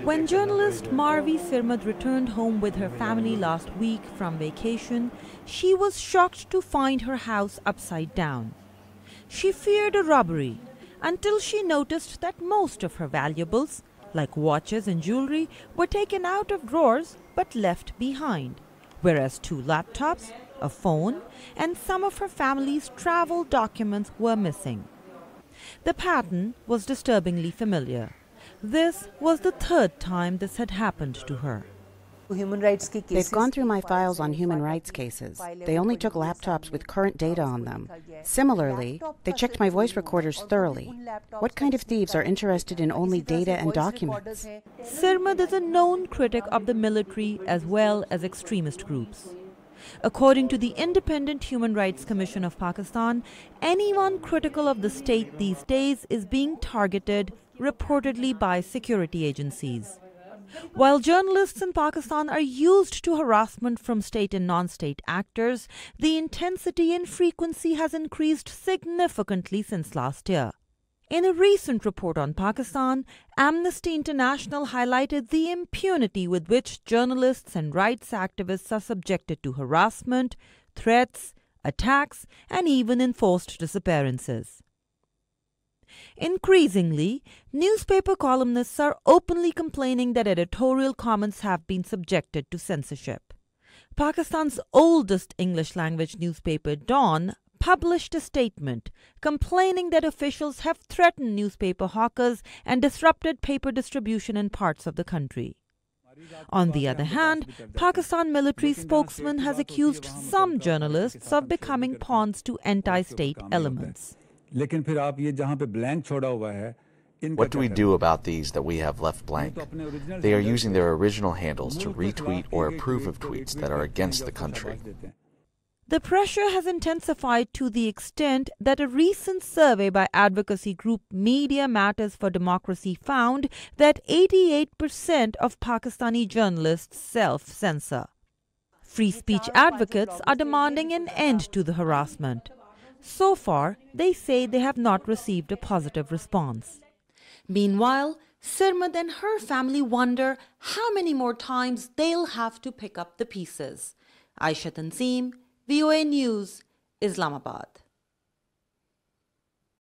When journalist Marvi Sirmad returned home with her family last week from vacation, she was shocked to find her house upside down. She feared a robbery until she noticed that most of her valuables, like watches and jewelry, were taken out of drawers but left behind, whereas 2 laptops, a phone, and some of her family's travel documents were missing. The pattern was disturbingly familiar. This was the 3rd time this had happened to her. They've gone through my files on human rights cases. They only took laptops with current data on them. Similarly, they checked my voice recorders thoroughly. What kind of thieves are interested in only data and documents? Sirmad is a known critic of the military as well as extremist groups. According to the Independent Human Rights Commission of Pakistan, anyone critical of the state these days is being targeted, reportedly by security agencies. While journalists in Pakistan are used to harassment from state and non-state actors, the intensity and frequency has increased significantly since last year. In a recent report on Pakistan, Amnesty International highlighted the impunity with which journalists and rights activists are subjected to harassment, threats, attacks, and even enforced disappearances. Increasingly, newspaper columnists are openly complaining that editorial comments have been subjected to censorship. Pakistan's oldest English-language newspaper, Dawn, published a statement complaining that officials have threatened newspaper hawkers and disrupted paper distribution in parts of the country. On the other hand, Pakistan military spokesman has accused some journalists of becoming pawns to anti-state elements. What do we do about these that we have left blank? They are using their original handles to retweet or approve of tweets that are against the country. The pressure has intensified to the extent that a recent survey by advocacy group Media Matters for Democracy found that 88% of Pakistani journalists self-censor. Free speech advocates are demanding an end to the harassment. So far, they say they have not received a positive response. Meanwhile, Sirmad and her family wonder how many more times they'll have to pick up the pieces. Aisha Tanseem, VOA News, Islamabad.